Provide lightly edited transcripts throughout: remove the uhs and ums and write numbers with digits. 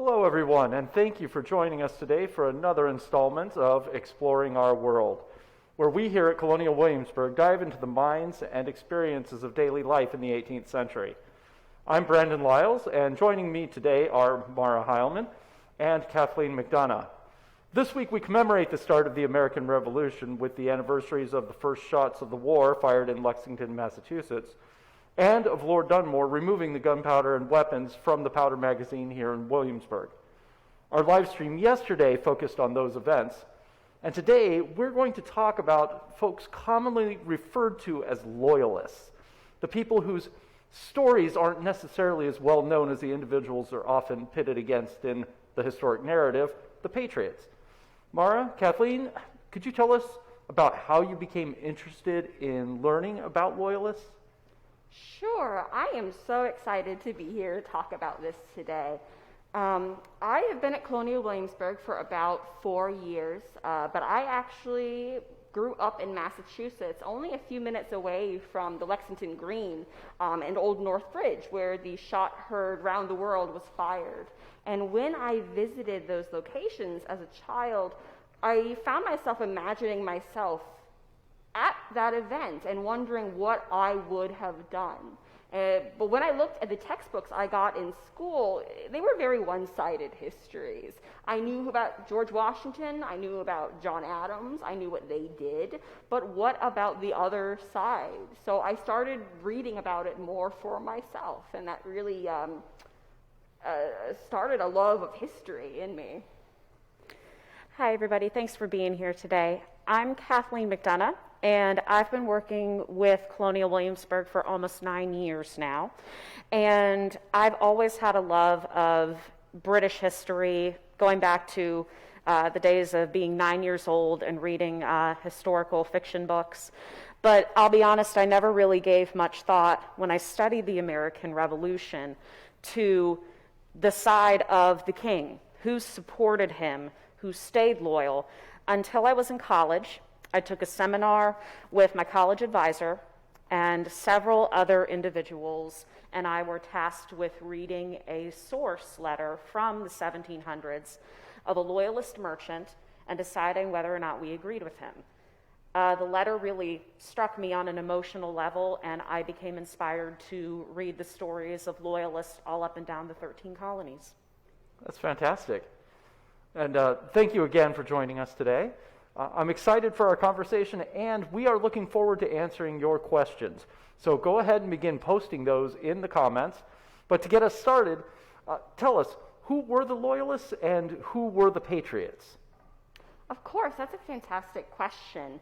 Hello, everyone, and thank you for joining us today for another installment of Exploring Our World, where we here at Colonial Williamsburg dive into the minds and experiences of daily life in the 18th century. I'm Brandon Lyles, and joining me today are Mara Heilman and Kathleen McDonough. This week we commemorate the start of the American Revolution with the anniversaries of the first shots of the war fired in Lexington, Massachusetts, and of Lord Dunmore removing the gunpowder and weapons from the powder magazine here in Williamsburg. Our live stream yesterday focused on those events, and today we're going to talk about folks commonly referred to as Loyalists, the people whose stories aren't necessarily as well known as the individuals they're often pitted against in the historic narrative, the Patriots. Mara, Kathleen, could you tell us about how you became interested in learning about Loyalists? Sure, I am so excited to be here to talk about this today. I have been at Colonial Williamsburg for about 4 years, but I actually grew up in Massachusetts, only a few minutes away from the Lexington Green and Old North Bridge, where the shot heard round the world was fired. And when I visited those locations as a child, I found myself imagining myself at that event and wondering what I would have done. But when I looked at the textbooks I got in school, they were very one-sided histories. I knew about George Washington, I knew about John Adams, I knew what they did, but what about the other side? So I started reading about it more for myself, and that really started a love of history in me. Hi, everybody. Thanks for being here today. I'm Kathleen McDonough, and I've been working with Colonial Williamsburg for almost 9 years now. And I've always had a love of British history, going back to the days of being 9 years old and reading historical fiction books. But I'll be honest, I never really gave much thought when I studied the American Revolution to the side of the king, who supported him, who stayed loyal, until I was in college. I took a seminar with my college advisor and several other individuals, and I were tasked with reading a source letter from the 1700s of a Loyalist merchant and deciding whether or not we agreed with him. The letter really struck me on an emotional level, and I became inspired to read the stories of Loyalists all up and down the 13 colonies. That's fantastic. And thank you again for joining us today. I'm excited for our conversation, and we are looking forward to answering your questions. So go ahead and begin posting those in the comments. But to get us started, tell us, who were the Loyalists and who were the Patriots? Of course, that's a fantastic question.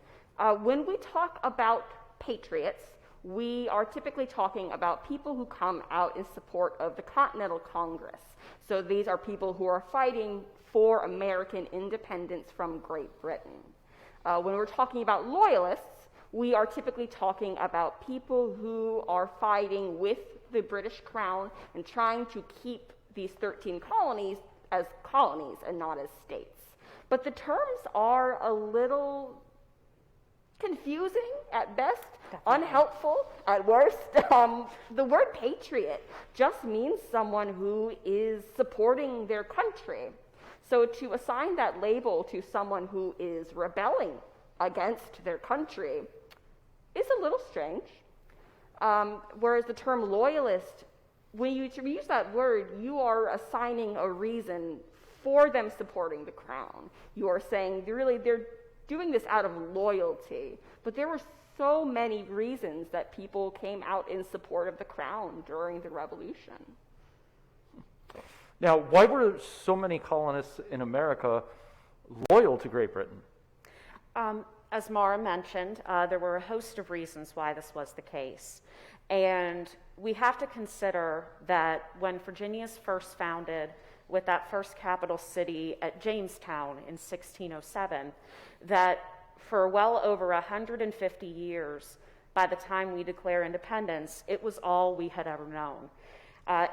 When we talk about patriots, we are typically talking about people who come out in support of the Continental Congress. So these are people who are fighting for American independence from Great Britain. When we're talking about Loyalists, we are typically talking about people who are fighting with the British Crown and trying to keep these 13 colonies as colonies and not as states. But the terms are a little confusing at best, unhelpful at worst. The word patriot just means someone who is supporting their country. So to assign that label to someone who is rebelling against their country is a little strange. Whereas the term loyalist, when you use that word, you are assigning a reason for them supporting the crown. You are saying they're doing this out of loyalty. But there were so many reasons that people came out in support of the crown during the Revolution. Now, why were so many colonists in America loyal to Great Britain? As Mara mentioned, there were a host of reasons why this was the case. And we have to consider that when Virginia is first founded, with that first capital city at Jamestown in 1607, that for well over 150 years, by the time we declare independence, it was all we had ever known.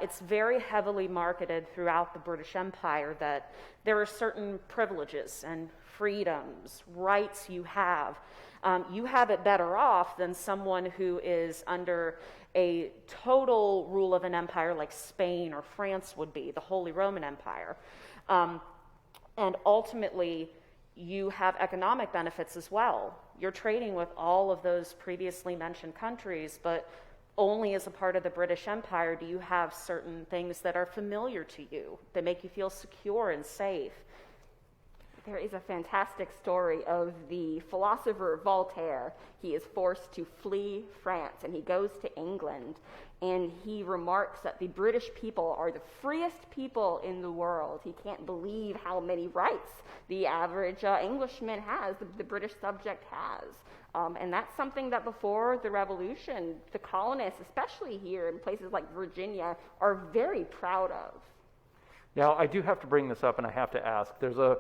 It's very heavily marketed throughout the British Empire that there are certain privileges and freedoms, rights you have you have it better off than someone who is under a total rule of an empire like Spain or France would be, the Holy Roman Empire. And ultimately, you have economic benefits as well. You're trading with all of those previously mentioned countries, but only as a part of the British Empire do you have certain things that are familiar to you, that make you feel secure and safe. There is a fantastic story of the philosopher Voltaire. He is forced to flee France, and he goes to England, and he remarks that the British people are the freest people in the world. He can't believe how many rights the average Englishman has, the British subject has. And that's something that before the Revolution, the colonists, especially here in places like Virginia, are very proud of. Now, I do have to bring this up, and I have to ask. There's a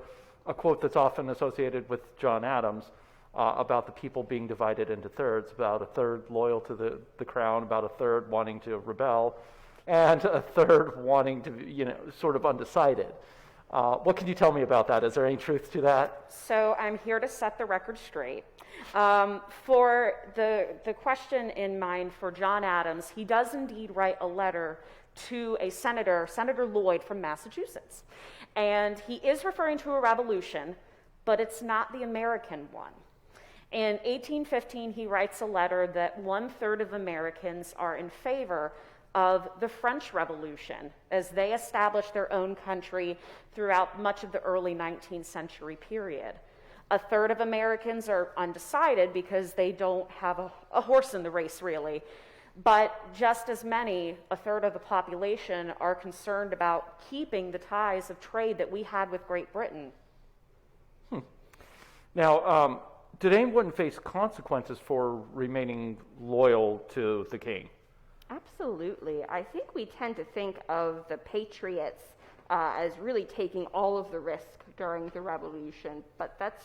quote that's often associated with John Adams about the people being divided into thirds, about a third loyal to the crown, about a third wanting to rebel, and a third wanting to, sort of undecided. What can you tell me about that? Is there any truth to that? So I'm here to set the record straight. For the question in mind for John Adams, he does indeed write a letter to a senator, Senator Lloyd from Massachusetts. And he is referring to a revolution, but it's not the American one. In 1815, he writes a letter that 1/3 of Americans are in favor of the French Revolution as they established their own country throughout much of the early 19th century period. 1/3 of Americans are undecided because they don't have a horse in the race, really. But just as many, 1/3 of the population, are concerned about keeping the ties of trade that we had with Great Britain. Now, did anyone face consequences for remaining loyal to the king? Absolutely. I think we tend to think of the Patriots as really taking all of the risk during the Revolution, but that's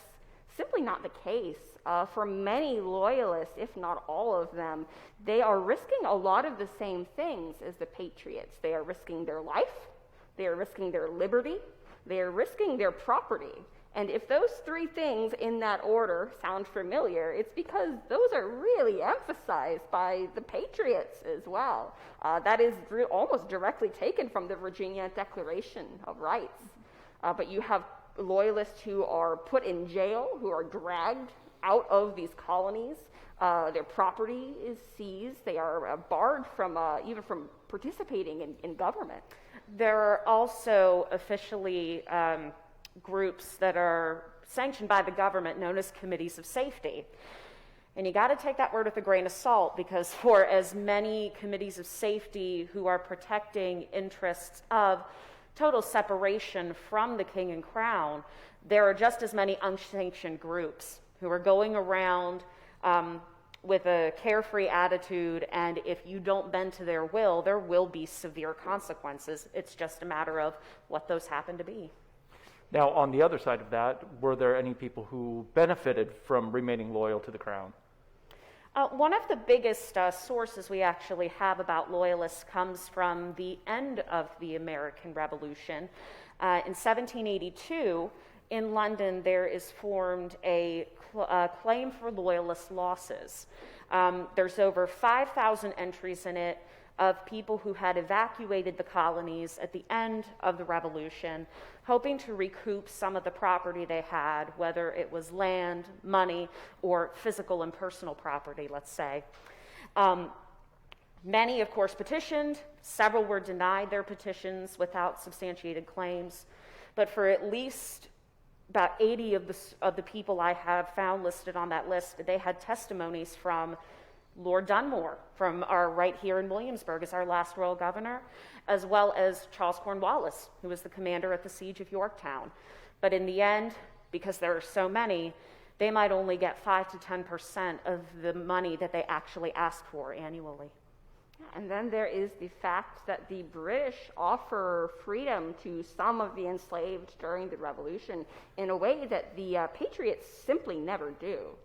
simply not the case. For many Loyalists, if not all of them, they are risking a lot of the same things as the Patriots. They are risking their life, they are risking their liberty, they are risking their property. And if those three things in that order sound familiar, it's because those are really emphasized by the Patriots as well. That is almost directly taken from the Virginia Declaration of Rights. But you have Loyalists who are put in jail, who are dragged out of these colonies. Their property is seized. They are barred from even from participating in government. There are also officially groups that are sanctioned by the government known as committees of safety. And you got to take that word with a grain of salt, because for as many committees of safety who are protecting interests of total separation from the king and crown, there are just as many unsanctioned groups who are going around with a carefree attitude, and if you don't bend to their will, there will be severe consequences. It's just a matter of what those happen to be. Now, on the other side of that, were there any people who benefited from remaining loyal to the crown? One of the biggest sources we actually have about Loyalists comes from the end of the American Revolution. In 1782, in London, there is formed a claim for Loyalist losses. There's over 5,000 entries in it of people who had evacuated the colonies at the end of the Revolution, hoping to recoup some of the property they had, whether it was land, money, or physical and personal property, let's say. Many, of course, petitioned. Several were denied their petitions without substantiated claims. But for at least about 80 of the people I have found listed on that list, they had testimonies from Lord Dunmore, from right here in Williamsburg as our last royal governor, as well as Charles Cornwallis, who was the commander at the siege of Yorktown. But in the end, because there are so many, they might only get 5 to 10% of the money that they actually ask for annually. And then there is the fact that the British offer freedom to some of the enslaved during the Revolution in a way that the Patriots simply never do.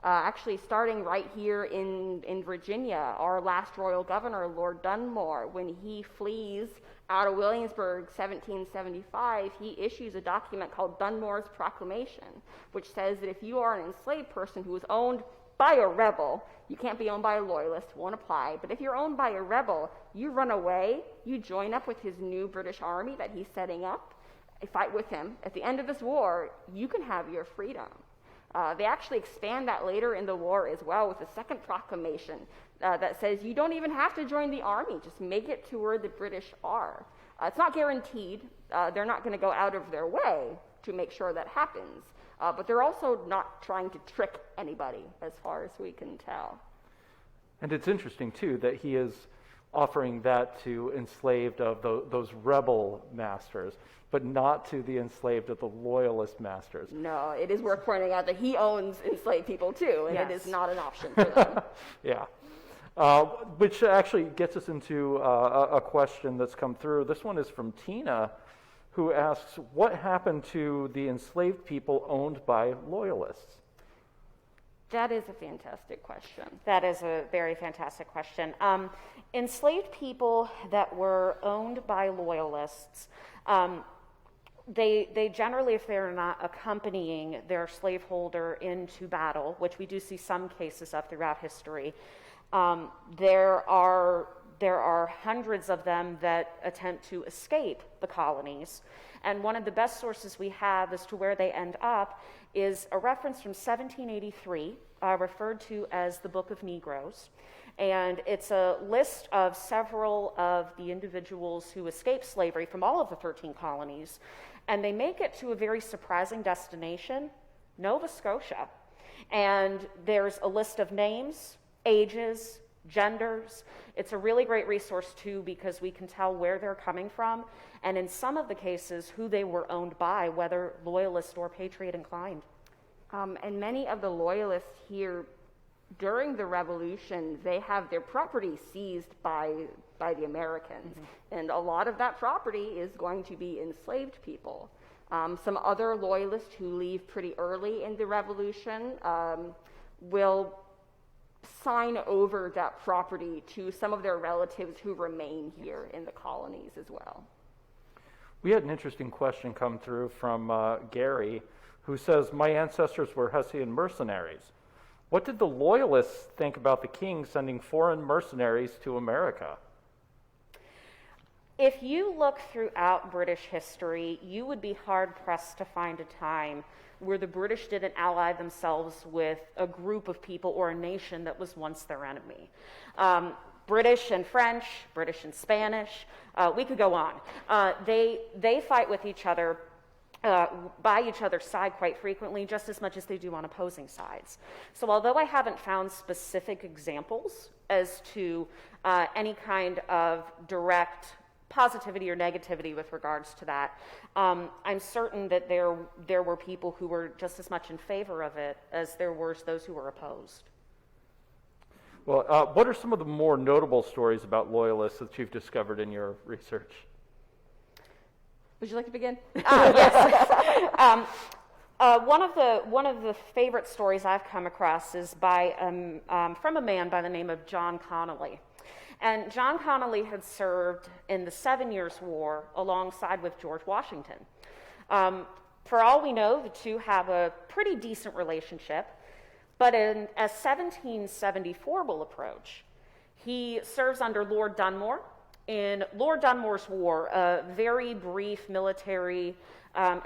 Actually, starting right here in Virginia, our last royal governor, Lord Dunmore, when he flees out of Williamsburg, 1775, he issues a document called Dunmore's Proclamation, which says that if you are an enslaved person who is owned by a rebel, you can't be owned by a loyalist, won't apply, but if you're owned by a rebel, you run away, you join up with his new British army that he's setting up, fight with him. At the end of this war, you can have your freedom. They actually expand that later in the war as well with a second proclamation that says you don't even have to join the army, just make it to where the British are. It's not guaranteed. They're not going to go out of their way to make sure that happens, but they're also not trying to trick anybody as far as we can tell. And it's interesting, too, that he is offering that to enslaved of those rebel masters, but not to the enslaved of the loyalist masters. No, it is worth pointing out that he owns enslaved people too, and Yes. it is not an option for them. Yeah. Which actually gets us into a question that's come through. This one is from Tina, who asks, what happened to the enslaved people owned by loyalists? That is a fantastic question. That is a very fantastic question. Enslaved people that were owned by loyalists, they generally, if they're not accompanying their slaveholder into battle, which we do see some cases of throughout history, there are hundreds of them that attempt to escape the colonies. And one of the best sources we have as to where they end up is a reference from 1783, referred to as the Book of Negroes. And it's a list of several of the individuals who escaped slavery from all of the 13 colonies. And they make it to a very surprising destination, Nova Scotia. And there's a list of names, ages, genders. It's a really great resource, too, because we can tell where they're coming from, and in some of the cases, who they were owned by, whether loyalist or patriot inclined. And many of the loyalists here, during the Revolution, they have their property seized by the Americans. Mm-hmm. And a lot of that property is going to be enslaved people. Some other loyalists who leave pretty early in the Revolution will sign over that property to some of their relatives who remain here in the colonies as well. We had an interesting question come through from Gary, who says, my ancestors were Hessian mercenaries. What did the Loyalists think about the king sending foreign mercenaries to America? If you look throughout British history, you would be hard-pressed to find a time where the British didn't ally themselves with a group of people or a nation that was once their enemy. British and French, British and Spanish, we could go on. They fight with each other, by each other's side quite frequently, just as much as they do on opposing sides. So although I haven't found specific examples as to any kind of direct positivity or negativity with regards to that, I'm certain that there were people who were just as much in favor of it as there were those who were opposed. Well, what are some of the more notable stories about Loyalists that you've discovered in your research? Would you like to begin? Yes. One of the favorite stories I've come across is from a man by the name of John Connolly. And John Connolly had served in the 7 Years' War alongside with George Washington. For all we know, the two have a pretty decent relationship, but as 1774 will approach, he serves under Lord Dunmore in Lord Dunmore's War, a very brief military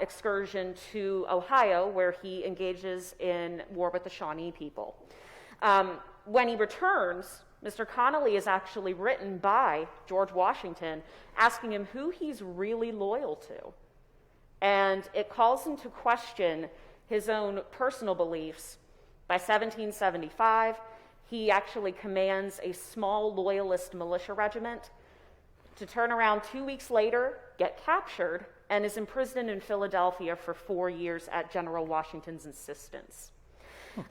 excursion to Ohio where he engages in war with the Shawnee people. When he returns, Mr. Connolly is actually written by George Washington asking him who he's really loyal to. And it calls into question his own personal beliefs. By 1775, he actually commands a small loyalist militia regiment to turn around 2 weeks later, get captured, and is imprisoned in Philadelphia for 4 years at General Washington's insistence.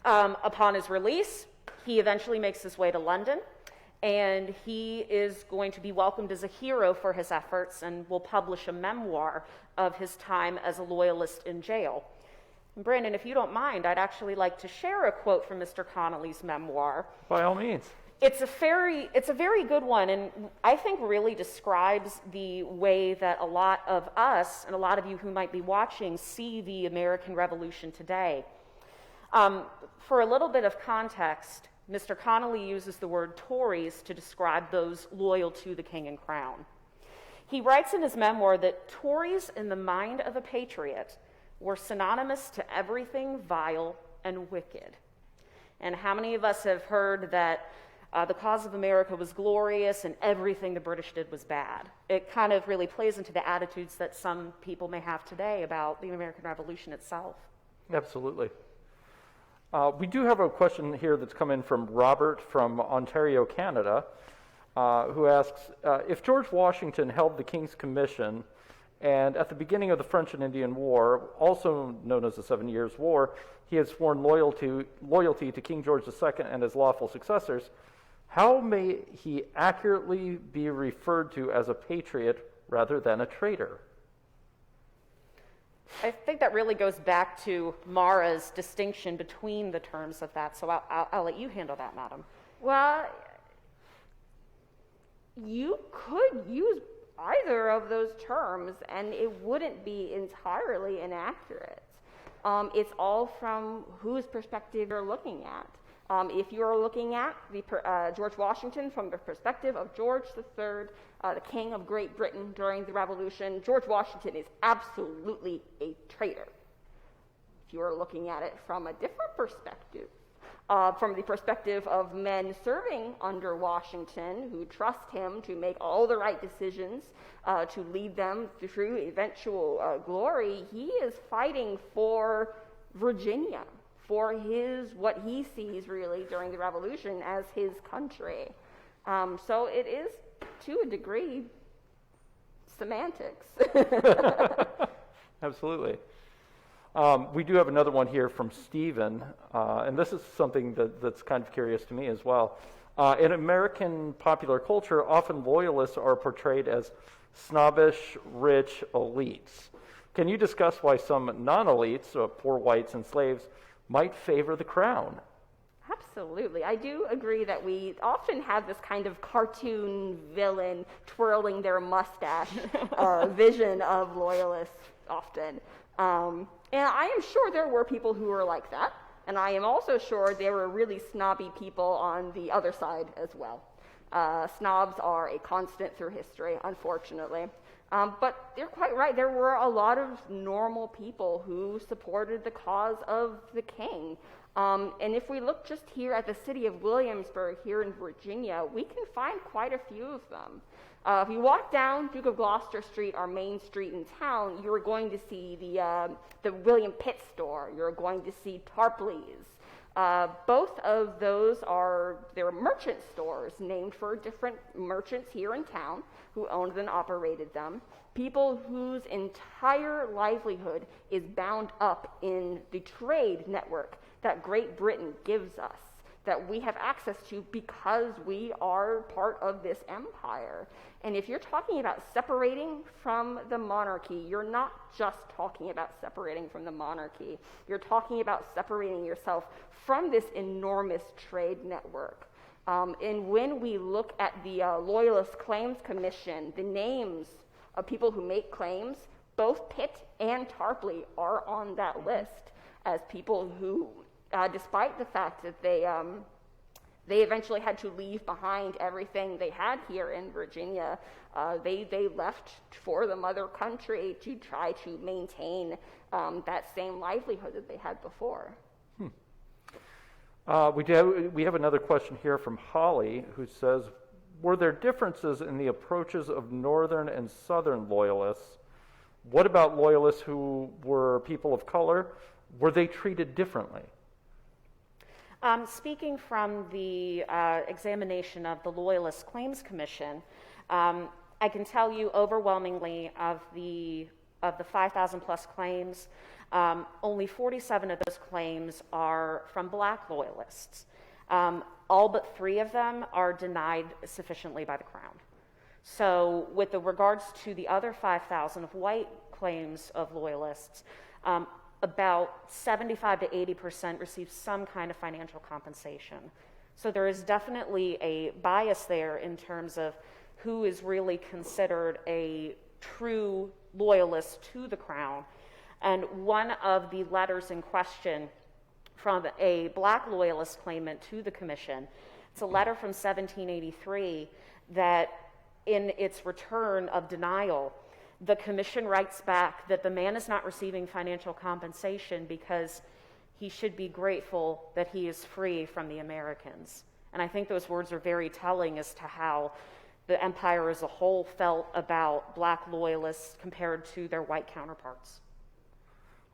Upon his release, he eventually makes his way to London, and he is going to be welcomed as a hero for his efforts and will publish a memoir of his time as a loyalist in jail. Brandon, if you don't mind, I'd actually like to share a quote from Mr. Connolly's memoir. By all means. It's a very good one, and I think really describes the way that a lot of us, and a lot of you who might be watching, see the American Revolution today. For a little bit of context, Mr. Connolly uses the word Tories to describe those loyal to the king and crown. He writes in his memoir that Tories in the mind of a patriot were synonymous to everything vile and wicked. And how many of us have heard that the cause of America was glorious and everything the British did was bad? It kind of really plays into the attitudes that some people may have today about the American Revolution itself. Absolutely. We do have a question here that's come in from Robert from Ontario, Canada, who asks, if George Washington held the King's Commission and at the beginning of the French and Indian War, also known as the 7 Years' War, he had sworn loyalty to King George II and his lawful successors, how may he accurately be referred to as a patriot rather than a traitor? I think that really goes back to Mara's distinction between the terms of that, so I'll let you handle that, madam. Well, you could use either of those terms and it wouldn't be entirely inaccurate. It's all from whose perspective you're looking at. If you're looking at George Washington from the perspective of George III, the King of Great Britain during the Revolution, George Washington is absolutely a traitor. If you are looking at it from a different perspective, from the perspective of men serving under Washington who trust him to make all the right decisions, to lead them through eventual glory, he is fighting for Virginia, for what he sees really during the Revolution as his country. So it is, to a degree, semantics. Absolutely. We do have another one here from Stephen, and this is something that's kind of curious to me as well. In American popular culture, often loyalists are portrayed as snobbish, rich elites. Can you discuss why some non-elites, poor whites and slaves, might favor the crown? Absolutely. I do agree that we often have this kind of cartoon villain twirling their mustache vision of loyalists often. And I am sure there were people who were like that, and I am also sure there were really snobby people on the other side as well. Snobs are a constant through history, unfortunately. But you're quite right. There were a lot of normal people who supported the cause of the king. And if we look just here at the city of Williamsburg here in Virginia, we can find quite a few of them. If you walk down Duke of Gloucester Street, our main street in town, you're going to see the William Pitt store. You're going to see Tarpley's. Both of those they're merchant stores named for different merchants here in town who owned and operated them. People whose entire livelihood is bound up in the trade network that Great Britain gives us, that we have access to because we are part of this empire. And if you're talking about separating from the monarchy, you're not just talking about separating from the monarchy. You're talking about separating yourself from this enormous trade network. And when we look at the Loyalist Claims Commission, the names of people who make claims, both Pitt and Tarpley are on that list as people who, despite the fact that they eventually had to leave behind everything they had here in Virginia. They left for the mother country to try to maintain that same livelihood that they had before. We have another question here from Holly, who says, were there differences in the approaches of northern and southern loyalists? What about loyalists who were people of color? Were they treated differently? Speaking from the examination of the Loyalist Claims Commission, I can tell you overwhelmingly of the 5,000 plus claims, only 47 of those claims are from black loyalists. All but 3 of them are denied sufficiently by the Crown. So with regards to the other 5,000 of white claims of loyalists, about 75 to 80% receive some kind of financial compensation. So there is definitely a bias there in terms of who is really considered a true loyalist to the crown. And one of the letters in question from a black loyalist claimant to the commission, it's a letter from 1783 that in its return of denial, the commission writes back that the man is not receiving financial compensation because he should be grateful that he is free from the Americans. And I think those words are very telling as to how the empire as a whole felt about black loyalists compared to their white counterparts.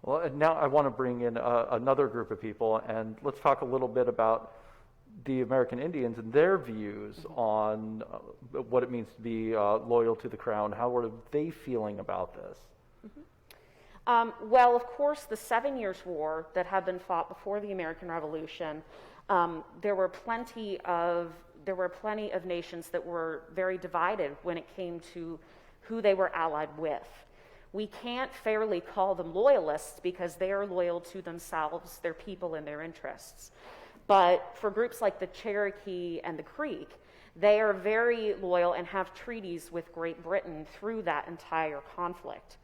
Well, and now I want to bring in another group of people, and let's talk a little bit about the American Indians and their views on what it means to be loyal to the crown. How are they feeling about this? Well, of course, the 7 Years' War that had been fought before the American Revolution, there were plenty of nations that were very divided when it came to who they were allied with. We can't fairly call them loyalists because they are loyal to themselves, their people, and their interests. But for groups like the Cherokee and the Creek, they are very loyal and have treaties with Great Britain through that entire conflict.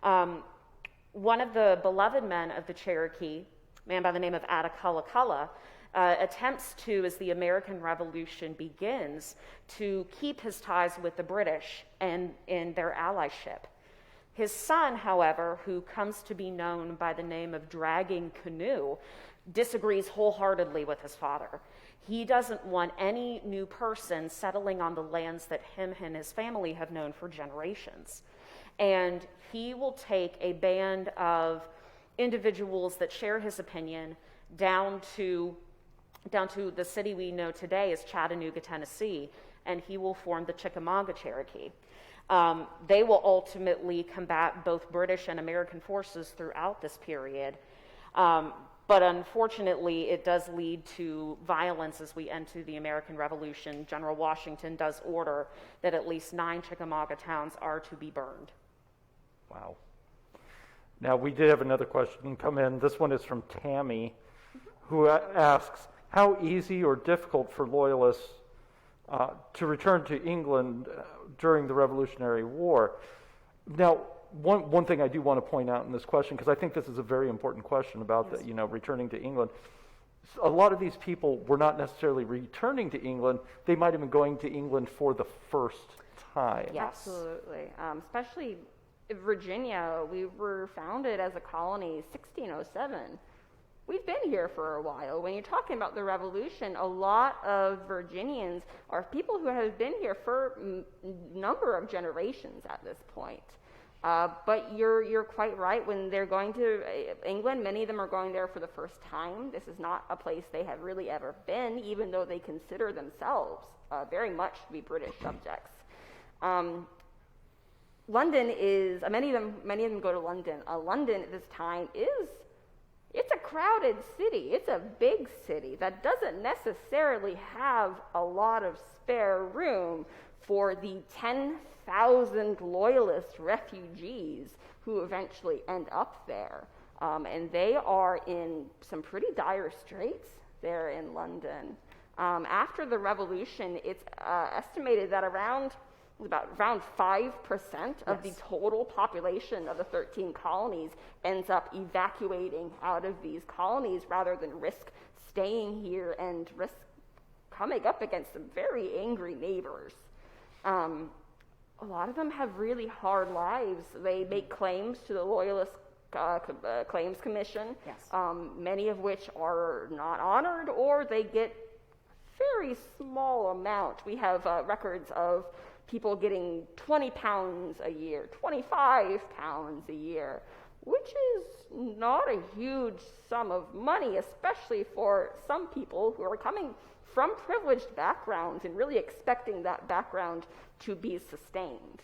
One of the beloved men of the Cherokee, a man by the name of Attacullaculla, attempts to, as the American Revolution begins, to keep his ties with the British and in their allyship. His son, however, who comes to be known by the name of Dragging Canoe, disagrees wholeheartedly with his father. He doesn't want any new person settling on the lands that him and his family have known for generations. And he will take a band of individuals that share his opinion down to the city we know today as Chattanooga, Tennessee, and he will form the Chickamauga Cherokee. They will ultimately combat both British and American forces throughout this period. But unfortunately, it does lead to violence as we enter the American Revolution. General Washington does order that at least 9 Chickamauga towns are to be burned. Wow. Now, we did have another question come in. This one is from Tammy, who asks, how easy or difficult for Loyalists to return to England during the Revolutionary War? Now, one thing I do want to point out in this question, because I think this is a very important question about Yes. Returning to England. A lot of these people were not necessarily returning to England. They might have been going to England for the first time. Yes. Absolutely. Especially Virginia, we were founded as a colony 1607. We've been here for a while. When you're talking about the Revolution, a lot of Virginians are people who have been here for a number of generations at this point. But you're quite right. When they're going to England, many of them are going there for the first time. This is not a place they have really ever been, even though they consider themselves very much to be British subjects. London is many of them go to London. London at this time it's a crowded city. It's a big city that doesn't necessarily have a lot of spare room for the 10,000 Loyalist refugees who eventually end up there. And they are in some pretty dire straits there in London. After the Revolution, it's estimated that around 5% of the total population of the 13 colonies ends up evacuating out of these colonies rather than risk staying here and risk coming up against some very angry neighbors. A lot of them have really hard lives. They make claims to the Loyalist Claims Commission, many of which are not honored, or they get very small amount. We have records of people getting 20 pounds a year, 25 pounds a year, which is not a huge sum of money, especially for some people who are coming from privileged backgrounds and really expecting that background to be sustained.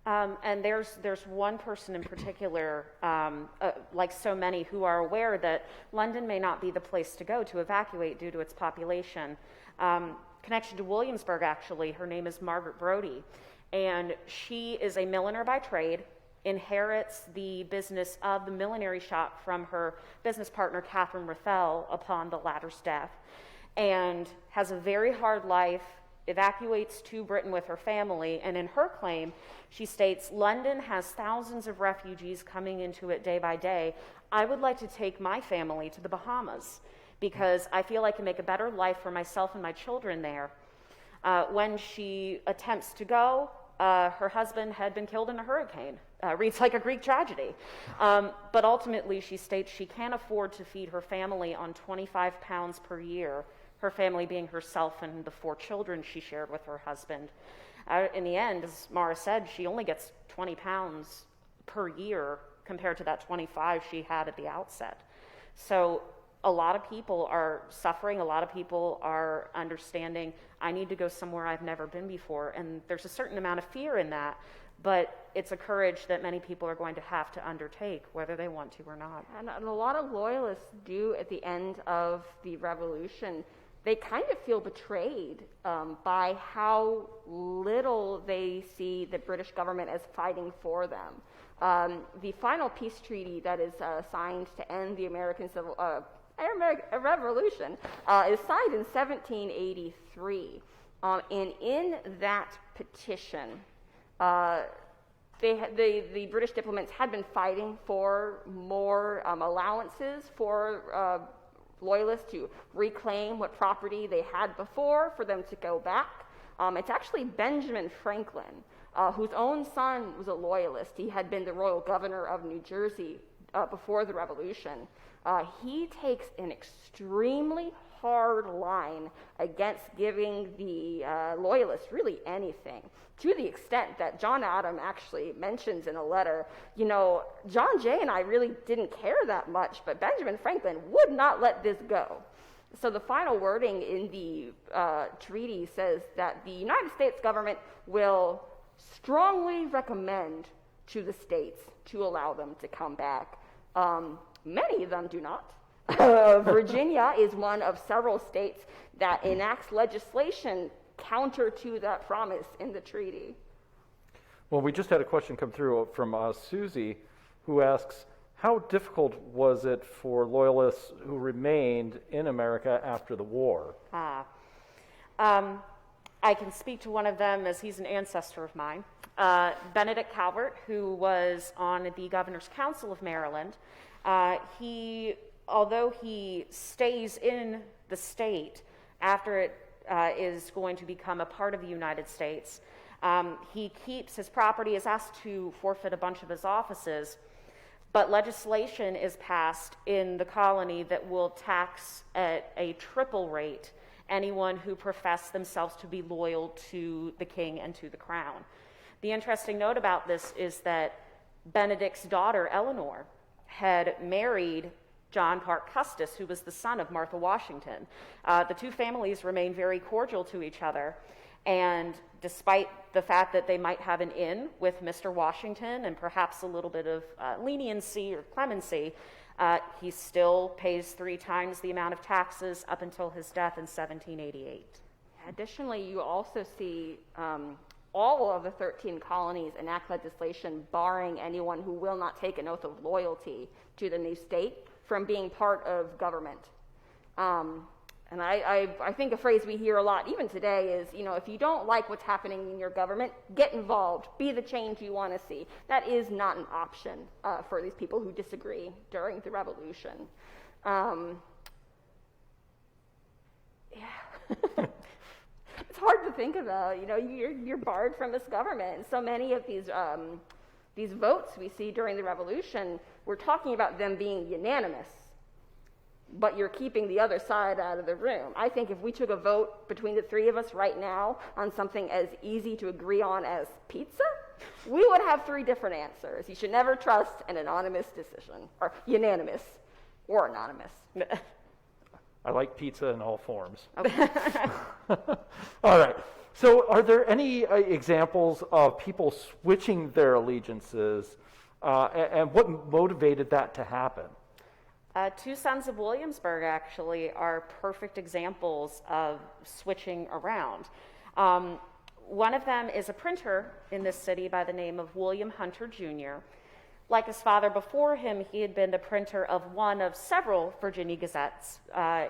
And there's one person in particular, like so many, who are aware that London may not be the place to go to evacuate due to its population. Connection to Williamsburg, actually. Her name is Margaret Brodie, and she is a milliner by trade, inherits the business of the millinery shop from her business partner, Catherine Rathel, upon the latter's death, and has a very hard life, evacuates to Britain with her family, and in her claim, she states, "London has thousands of refugees coming into it day by day. I would like to take my family to the Bahamas because I feel I can make a better life for myself and my children there." When she attempts to go, her husband had been killed in a hurricane. Reads like a Greek tragedy. But ultimately, she states she can't afford to feed her family on 25 pounds per year, her family being herself and the 4 children she shared with her husband. In the end, as Mara said, she only gets 20 pounds per year compared to that 25 she had at the outset. So a lot of people are suffering, a lot of people are understanding, I need to go somewhere I've never been before, and there's a certain amount of fear in that, but it's a courage that many people are going to have to undertake, whether they want to or not. And a lot of loyalists do at the end of the revolution. They kind of feel betrayed by how little they see the British government as fighting for them. The final peace treaty that is signed to end the American Revolution is signed in 1783. And in that petition, the British diplomats had been fighting for more allowances for loyalists to reclaim what property they had before, for them to go back. It's actually Benjamin Franklin, whose own son was a loyalist. He had been the royal governor of New Jersey before the Revolution. He takes an extremely hard line against giving the loyalists really anything, to the extent that John Adam actually mentions in a letter, you know, John Jay and I really didn't care that much, but Benjamin Franklin would not let this go. So the final wording in the treaty says that the United States government will strongly recommend to the states to allow them to come back. Many of them do not. Virginia is one of several states that enacts legislation counter to that promise in the treaty. Well, we just had a question come through from Susie, who asks, how difficult was it for loyalists who remained in America after the war? I can speak to one of them as he's an ancestor of mine. Benedict Calvert, who was on the Governor's Council of Maryland, although he stays in the state after it is going to become a part of the United States, he keeps his property, is asked to forfeit a bunch of his offices, but legislation is passed in the colony that will tax at a triple rate anyone who profess themselves to be loyal to the king and to the crown. The interesting note about this is that Benedict's daughter, Eleanor, had married John Parke Custis, who was the son of Martha Washington. The two families remained very cordial to each other, and despite the fact that they might have an in with Mr. Washington and perhaps a little bit of leniency or clemency, he still pays 3 times the amount of taxes up until his death in 1788. Additionally, you also see all of the 13 colonies enact legislation barring anyone who will not take an oath of loyalty to the new state from being part of government. And I think a phrase we hear a lot, even today, is, you know, if you don't like what's happening in your government, get involved, be the change you want to see. That is not an option for these people who disagree during the revolution. It's hard to think about. You know, you're barred from this government. And so many of these votes we see during the revolution, we're talking about them being unanimous, but you're keeping the other side out of the room. I think if we took a vote between the 3 of us right now on something as easy to agree on as pizza, we would have 3 different answers. You should never trust an anonymous decision, or unanimous, or anonymous. I like pizza in all forms. Okay. All right. So are there any examples of people switching their allegiances, and what motivated that to happen? 2 sons of Williamsburg, actually, are perfect examples of switching around. One of them is a printer in this city by the name of William Hunter Jr. Like his father before him, he had been the printer of one of several Virginia gazettes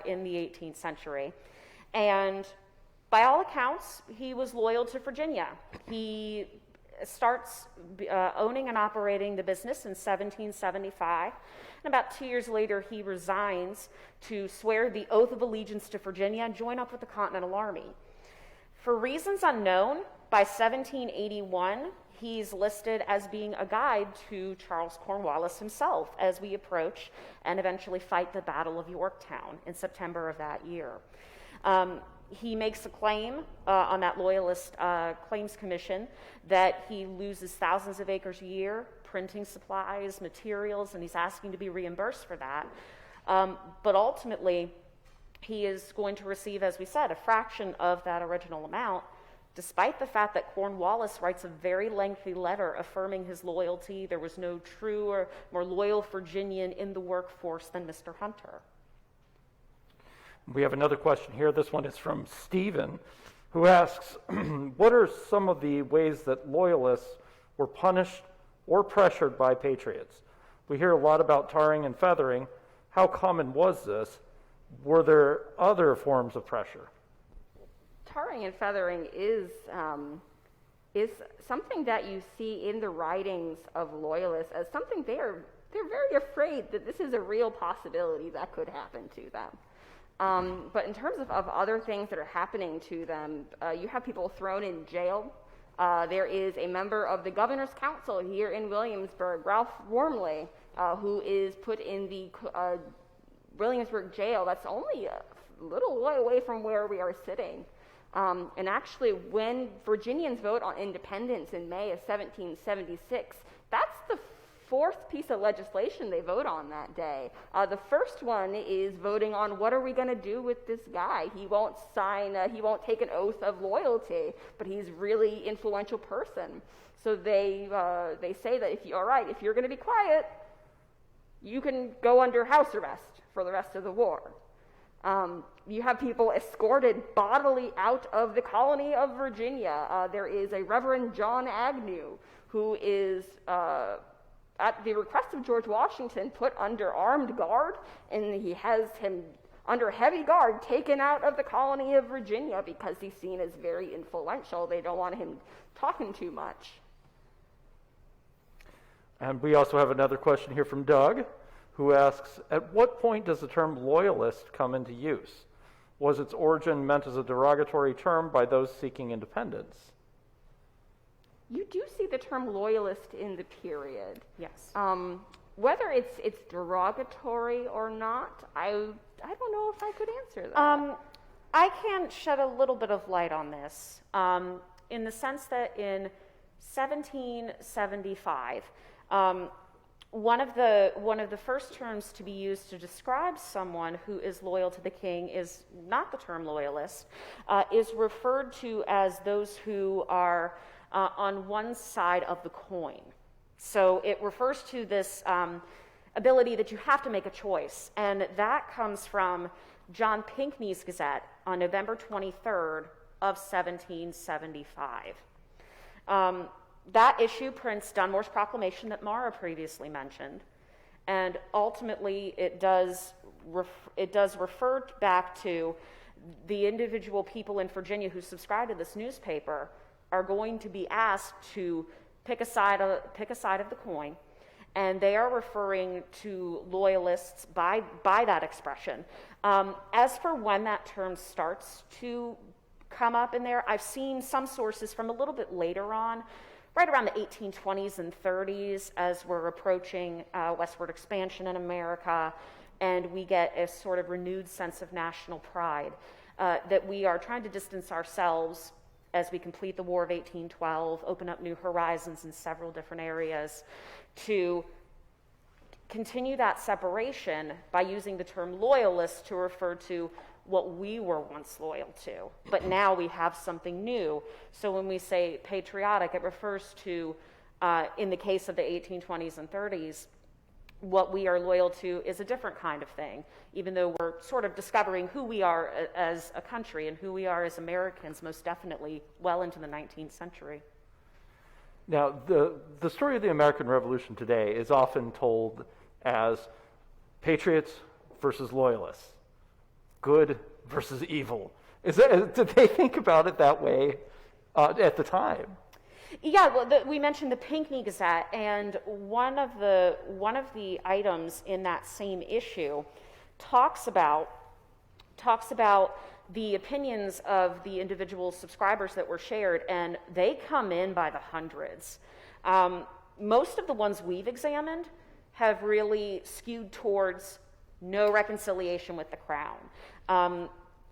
in the 18th century. And by all accounts, he was loyal to Virginia. He starts owning and operating the business in 1775. And about 2 years later, he resigns to swear the oath of allegiance to Virginia and join up with the Continental Army. For reasons unknown, by 1781, he's listed as being a guide to Charles Cornwallis himself as we approach and eventually fight the Battle of Yorktown in September of that year. He makes a claim on that Loyalist Claims Commission that he loses thousands of acres a year, printing supplies, materials, and he's asking to be reimbursed for that. But ultimately, he is going to receive, as we said, a fraction of that original amount, despite the fact that Cornwallis writes a very lengthy letter affirming his loyalty. There was no truer, more loyal Virginian in the workforce than Mr. Hunter. We have another question here. This one is from Stephen, who asks, what are some of the ways that Loyalists were punished or pressured by Patriots? We hear a lot about tarring and feathering. How common was this? Were there other forms of pressure? Tarring and feathering is something that you see in the writings of Loyalists as something they're very afraid that this is a real possibility that could happen to them. But in terms of other things that are happening to them, you have people thrown in jail. There is a member of the Governor's Council here in Williamsburg, Ralph Wormley, who is put in the Williamsburg jail. That's only a little way away from where we are sitting. And actually, when Virginians vote on independence in May of 1776, that's the fourth piece of legislation they vote on that day. The first one is voting on what are we going to do with this guy. He won't take an oath of loyalty, but he's a really influential person. So they say that if you're going to be quiet, you can go under house arrest for the rest of the war. You have people escorted bodily out of the colony of Virginia. There is a Reverend John Agnew who is at the request of George Washington, put under armed guard, and he has him under heavy guard taken out of the colony of Virginia because he's seen as very influential. They don't want him talking too much. And we also have another question here from Doug, who asks, at what point does the term loyalist come into use? Was its origin meant as a derogatory term by those seeking independence? You do see the term loyalist in the period. Yes. Whether it's derogatory or not, I don't know if I could answer that. I can shed a little bit of light on this, in the sense that in 1775, one of the first terms to be used to describe someone who is loyal to the king is not the term loyalist, is referred to as those who are on one side of the coin. So it refers to this ability that you have to make a choice, and that comes from John Pinckney's Gazette on November 23rd of 1775. That issue prints Dunmore's proclamation that Mara previously mentioned, and ultimately it does refer back to the individual people in Virginia who subscribe to this newspaper are going to be asked to pick a side of the coin, and they are referring to loyalists by that expression. As for when that term starts to come up in there, I've seen some sources from a little bit later on, right around the 1820s and 30s, as we're approaching westward expansion in America, and we get a sort of renewed sense of national pride, that we are trying to distance ourselves as we complete the War of 1812, open up new horizons in several different areas, to continue that separation by using the term loyalist to refer to what we were once loyal to. But now we have something new. So when we say patriotic, it refers to, in the case of the 1820s and 30s, what we are loyal to is a different kind of thing, even though we're sort of discovering who we are as a country and who we are as Americans, most definitely well into the 19th century. Now, the story of the American Revolution today is often told as Patriots versus Loyalists, good versus evil. Did they think about it that way at the time? Yeah, well, we mentioned the Pinckney Gazette, and one of the items in that same issue talks about the opinions of the individual subscribers that were shared, and they come in by the hundreds. Most of the ones we've examined have really skewed towards no reconciliation with the crown.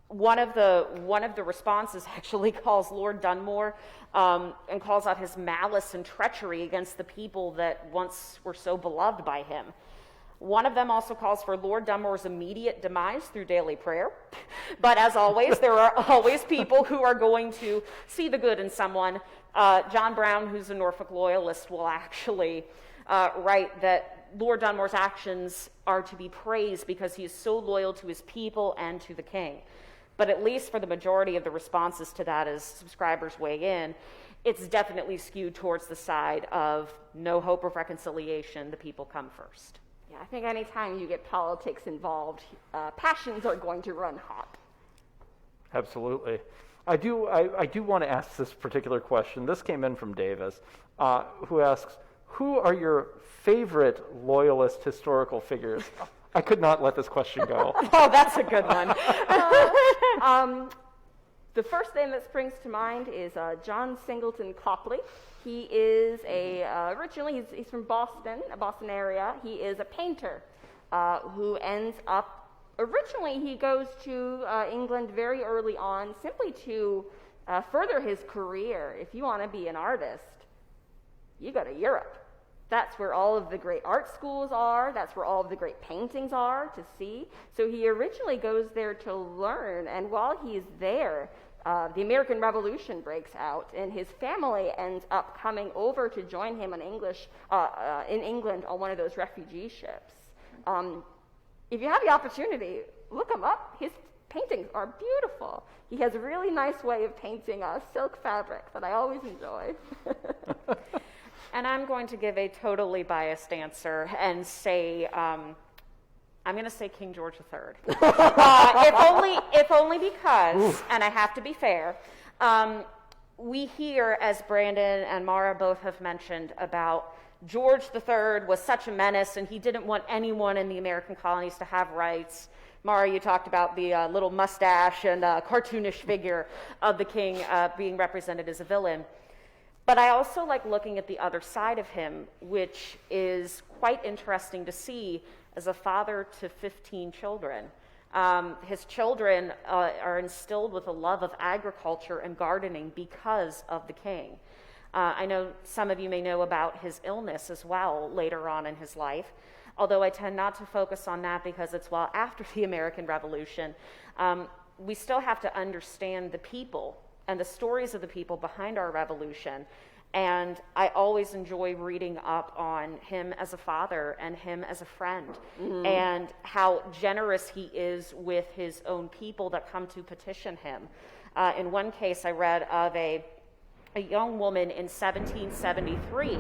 One of the responses actually calls Lord Dunmore and calls out his malice and treachery against the people that once were so beloved by him. One of them also calls for Lord Dunmore's immediate demise through daily prayer. But as always, there are always people who are going to see the good in someone. John Brown, who's a Norfolk Loyalist, will actually write that Lord Dunmore's actions are to be praised because he is so loyal to his people and to the king. But at least for the majority of the responses to that, as subscribers weigh in, it's definitely skewed towards the side of no hope of reconciliation, the people come first. Yeah, I think anytime you get politics involved, passions are going to run hot. Absolutely. I do want to ask this particular question. This came in from Davis, who asks, who are your favorite Loyalist historical figures? I could not let this question go. Oh, that's a good one. The first name that springs to mind is John Singleton Copley. He is originally he's from Boston, a Boston area. He is a painter who ends up, originally he goes to England very early on simply to further his career. If you want to be an artist, you go to Europe. That's where all of the great art schools are. That's where all of the great paintings are to see. So he originally goes there to learn, and while he's there, the American Revolution breaks out, and his family ends up coming over to join him in England on one of those refugee ships. If you have the opportunity, look him up. His paintings are beautiful. He has a really nice way of painting silk fabric that I always enjoy. And I'm going to give a totally biased answer and say, I'm going to say King George III. If only because, oof, and I have to be fair, we hear, as Brandon and Mara both have mentioned, about George III was such a menace and he didn't want anyone in the American colonies to have rights. Mara, you talked about the little mustache and cartoonish figure of the king being represented as a villain. But I also like looking at the other side of him, which is quite interesting to see as a father to 15 children. His children are instilled with a love of agriculture and gardening because of the king. I know some of you may know about his illness as well later on in his life, although I tend not to focus on that because it's well after the American Revolution. We still have to understand the people and the stories of the people behind our revolution. And I always enjoy reading up on him as a father and him as a friend, and how generous he is with his own people that come to petition him. In one case, I read of a young woman in 1773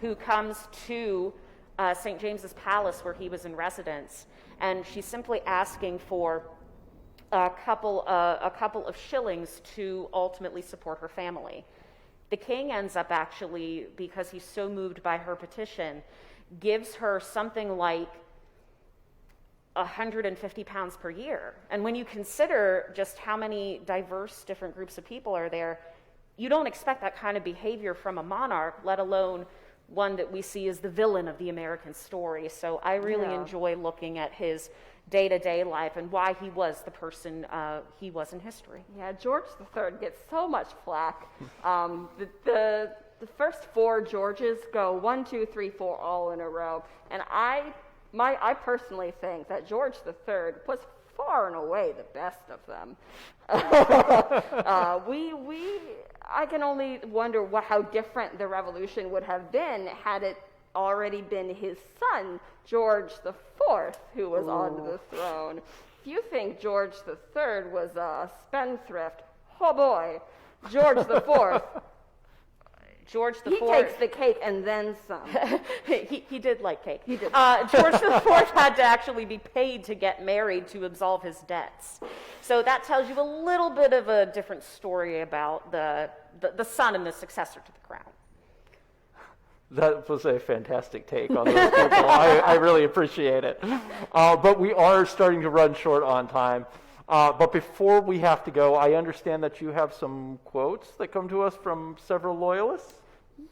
who comes to St. James's Palace where he was in residence, and she's simply asking for a couple of shillings to ultimately support her family. The king ends up actually, because he's so moved by her petition, gives her something like 150 pounds per year. And when you consider just how many diverse different groups of people are there, you don't expect that kind of behavior from a monarch, let alone one that we see as the villain of the American story. So I really enjoy looking at his day-to-day life and why he was the person he was in history. Yeah, George III gets so much flack. The first four Georges go 1, 2, 3, 4 all in a row, and I personally think that George III was far and away the best of them. I can only wonder how different the revolution would have been had it already been his son, George the Fourth, who was on the throne. If you think George the Third was a spendthrift, oh boy, George the Fourth. He takes the cake and then some. he did like cake. He did. George IV had to actually be paid to get married to absolve his debts. So that tells you a little bit of a different story about the son and the successor to the crown. That was a fantastic take on those people. I really appreciate it. But we are starting to run short on time. But before we have to go, I understand that you have some quotes that come to us from several Loyalists?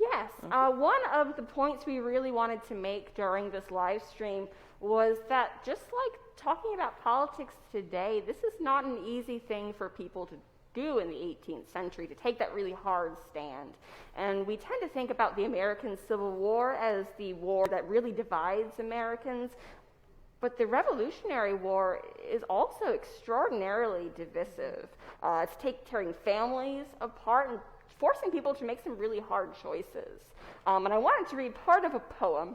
Yes. One of the points we really wanted to make during this live stream was that just like talking about politics today, this is not an easy thing for people to do in the 18th century, to take that really hard stand. And we tend to think about the American Civil War as the war that really divides Americans. But the Revolutionary War is also extraordinarily divisive. It's tearing families apart and forcing people to make some really hard choices. And I wanted to read part of a poem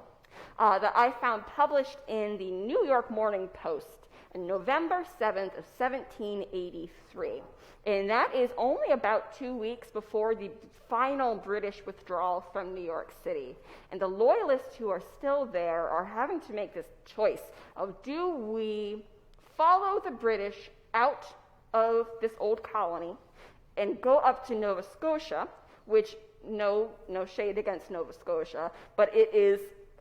that I found published in the New York Morning Post on November 7th of 1783. And that is only about 2 weeks before the final British withdrawal from New York City. And the Loyalists who are still there are having to make this choice of, do we follow the British out of this old colony and go up to Nova Scotia, which no shade against Nova Scotia, but it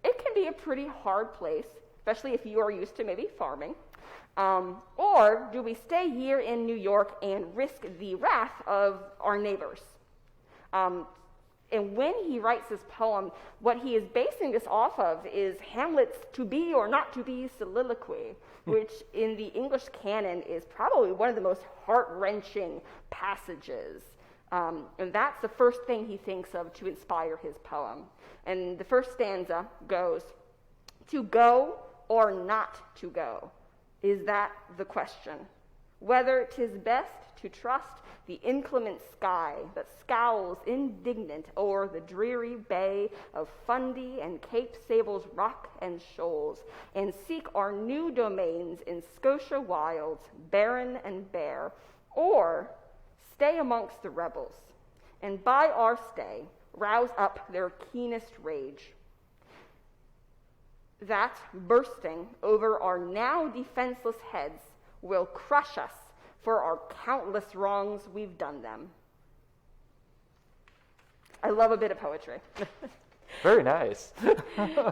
can be a pretty hard place, especially if you are used to maybe farming. Or do we stay here in New York and risk the wrath of our neighbors? And when he writes this poem, what he is basing this off of is Hamlet's to be or not to be soliloquy, which in the English canon is probably one of the most heart-wrenching passages. And that's the first thing he thinks of to inspire his poem. And the first stanza goes, "To go or not to go, is that the question? Whether 'tis best to trust the inclement sky that scowls indignant o'er the dreary bay of Fundy and Cape Sable's rock and shoals, and seek our new domains in Scotia wilds, barren and bare, or stay amongst the rebels, and by our stay rouse up their keenest rage, that, bursting over our now defenseless heads, will crush us for our countless wrongs we've done them." I love a bit of poetry. Very nice.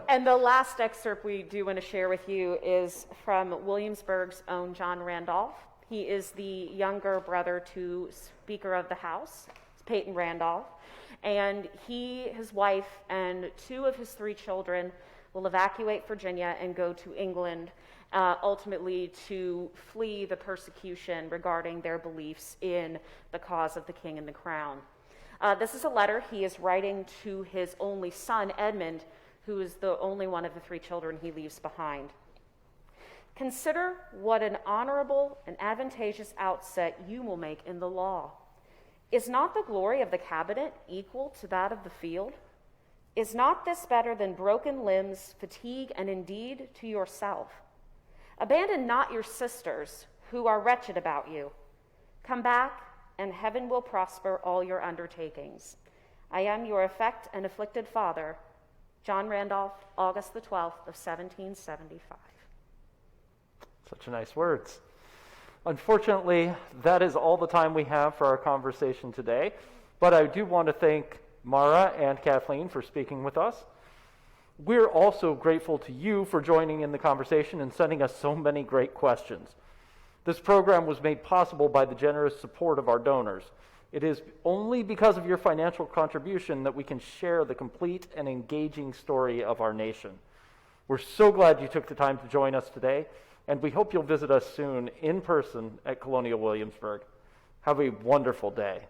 And the last excerpt we do want to share with you is from Williamsburg's own John Randolph. He is the younger brother to Speaker of the House, Peyton Randolph. And he, his wife, and 2 of his 3 children will evacuate Virginia and go to England, ultimately to flee the persecution regarding their beliefs in the cause of the king and the crown. This is a letter he is writing to his only son, Edmund, who is the only one of the 3 children he leaves behind. "Consider what an honorable and advantageous outset you will make in the law. Is not the glory of the cabinet equal to that of the field? Is not this better than broken limbs, fatigue, and indeed to yourself? Abandon not your sisters, who are wretched about you. Come back, and heaven will prosper all your undertakings. I am your affect and afflicted father, John Randolph, August the 12th of 1775. Such nice words. Unfortunately, that is all the time we have for our conversation today, but I do want to thank Mara and Kathleen for speaking with us. We're also grateful to you for joining in the conversation and sending us so many great questions. This program was made possible by the generous support of our donors. It is only because of your financial contribution that we can share the complete and engaging story of our nation. We're so glad you took the time to join us today, and we hope you'll visit us soon in person at Colonial Williamsburg. Have a wonderful day.